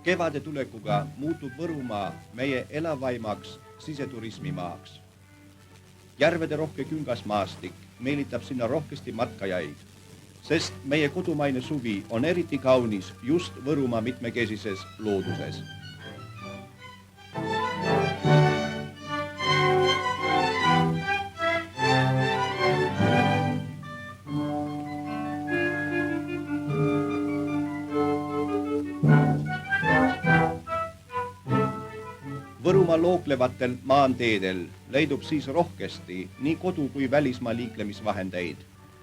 Kevade tulekuga muutub Võrumaa meie elavaimaks siseturismimaaks. Järvede rohke küngasmaastik meelitab sinna rohkesti matkajaid, sest meie kodumaine suvi on eriti kaunis just Võrumaa mitmekesises looduses. Võrumaa looklevatel maanteedel leidub siis rohkesti nii kodu- kui välismaa liiklemisvahendeid,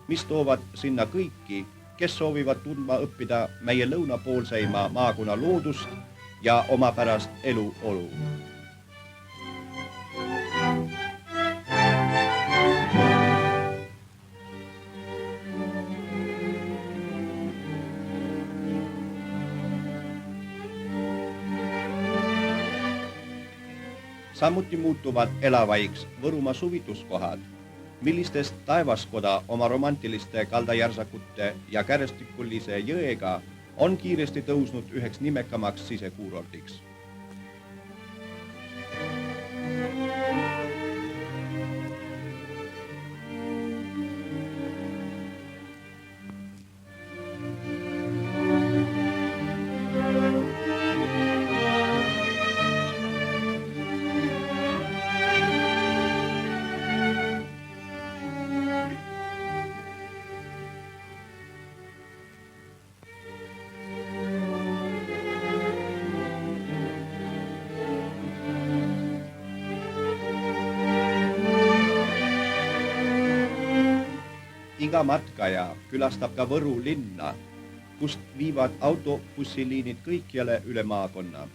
mis toovad sinna kõiki, kes soovivad tundma õppida meie lõunapoolseima maakonna loodust ja omapärast eluolu. Samuti muutuvad elavaiks Võrumaa suvituskohad, millistest Taevaskoda oma romantiliste kaldajärsakute ja kärestikulise jõega on kiiresti tõusnud üheks nimekamaks sisekuurordiks. Iga matkaja külastab ka Võru linna, kust viivad autobussiliinid kõikjale üle maakonna.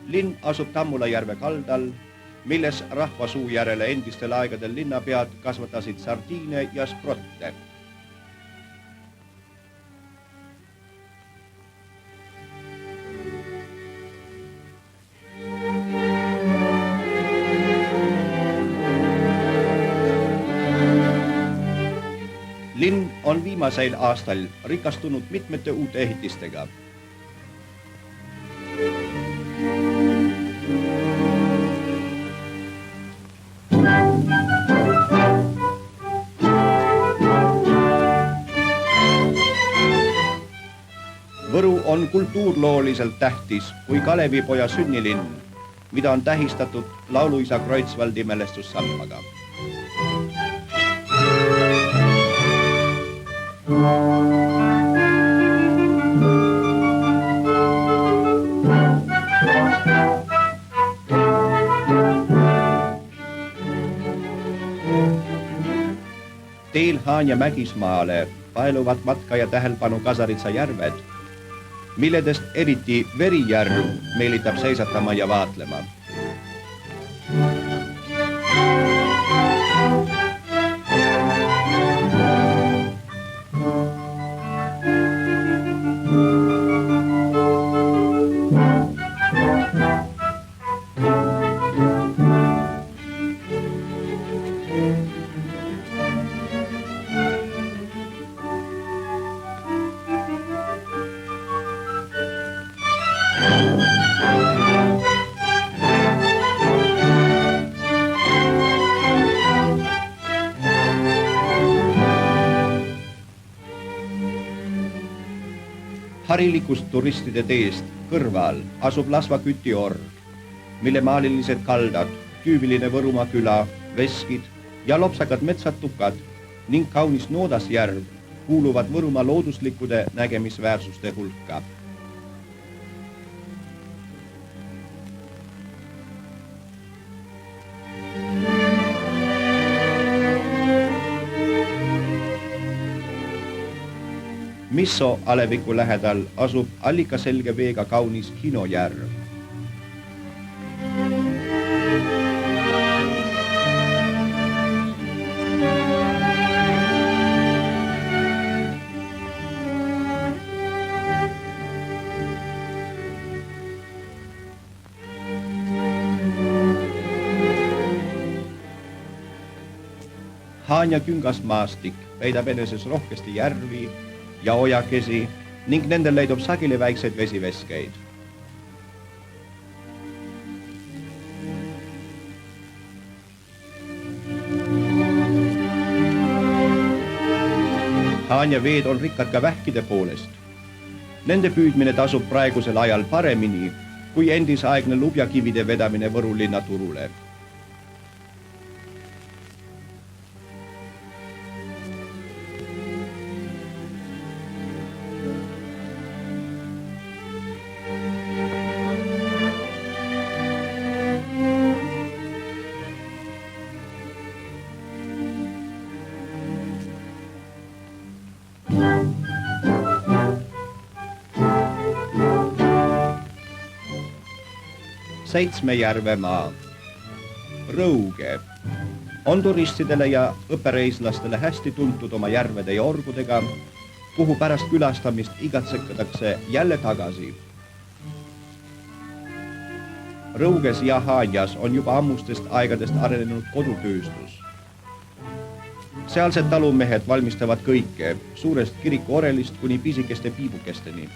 Linn asub Tammulajärve kaldal, milles rahvasuu järele endistel aegadel linnapead kasvatasid sardiine ja sprotte. Linn on viimasel aastal rikastunud mitmete uute ehitistega. Võru on kultuurlooliselt tähtis kui Kalevipoja sünnilinn, mida on tähistatud lauluisa Kreutzwaldi mälestussambaga. Teel Haanja Mägismaale paeluvad matkaja tähelepanu Kasaritsa järved, milledest eriti Verijärv meelitab seisatama ja vaatlema. Harilikust turistide teest kõrval asub Lasva kütiorg, mille maalilised kaldad, tüübiline Võrumaa küla, veskid ja lopsakad metsatukad ning kaunis Noodasjärv kuuluvad Võrumaa looduslikkude nägemisväärsuste hulka. Misso aleviku lähedal asub allikaselge veega kaunis Hinojärv. Haanja küngasmaastik peidab eneses rohkesti järvi ja ojakesi ning nendel leidub sageli väikseid vesiveskeid. Haanja veed on rikkad ka vähkide poolest. Nende püüdmine tasub praegusel ajal paremini kui endisaegne lubjakivide vedamine Võru linna turule. Seitsmejärvemaa, Rõuge, on turistidele ja õppereislastele hästi tuntud oma järvede ja orgudega, kuhu pärast külastamist igatsekatakse jälle tagasi. Rõuges ja Haanjas on juba ammustest aegadest arenenud kodutööstus. Sealsed talumehed valmistavad kõike, suurest kirikuorelist kuni pisikeste piibukesteni.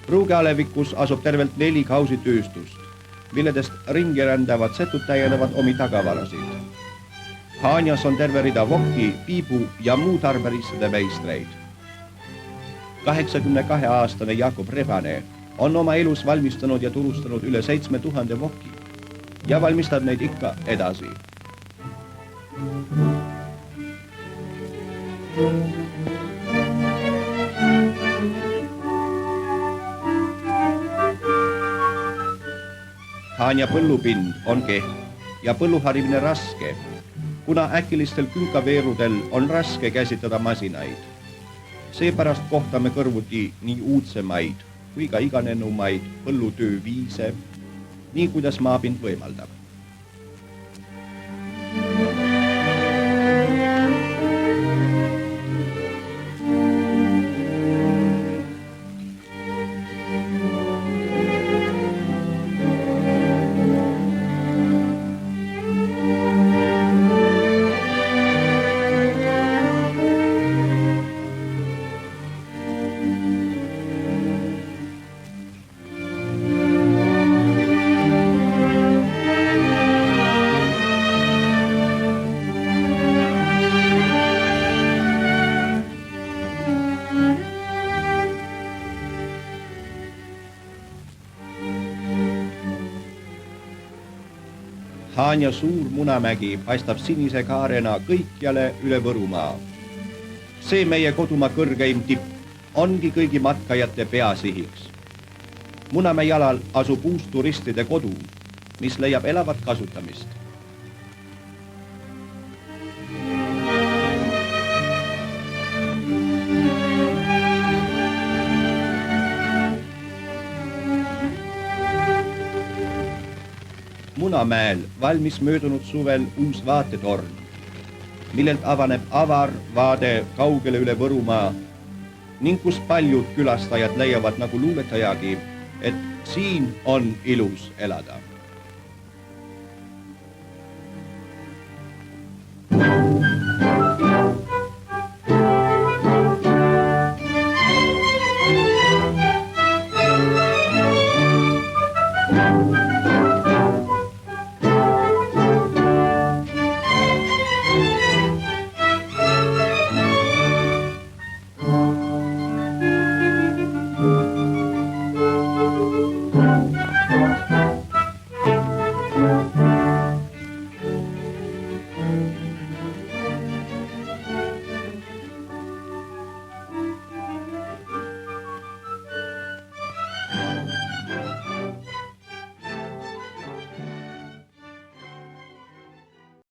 Rõuge alevikus asub tervelt 4 kausitööstust, milledest ringi rändavad setud täiendavad omi tagavarasid. Haanjas on terve rida voki, piibu ja muu tarberiistade meistreid. 82-aastane Jakob Rebane on oma elus valmistanud ja turustanud üle 7000 voki ja valmistab neid ikka edasi. Haanja põllupind on keht ja põlluharimine raske, kuna äkilistel künkaveerudel on raske käsitada masinaid. Seepärast kohtame kõrvuti nii uudsemaid kui ka iganenumaid põllutööviise, nii kuidas maapind võimaldab. Haanja suur munamägi paistab sinise kaarena kõikjale üle Võrumaa. See meie kodumaa kõrgeim tipp ongi kõigi matkajate peasihiks. Munamäe jalal asub uus turistide kodu, mis leiab elavat kasutamist. Munamäel valmis möödunud suvel uus vaatetorn, millelt avaneb avar vaade kaugele üle Võrumaa ning kus paljud külastajad leiavad nagu luuletajagi, et siin on ilus elada.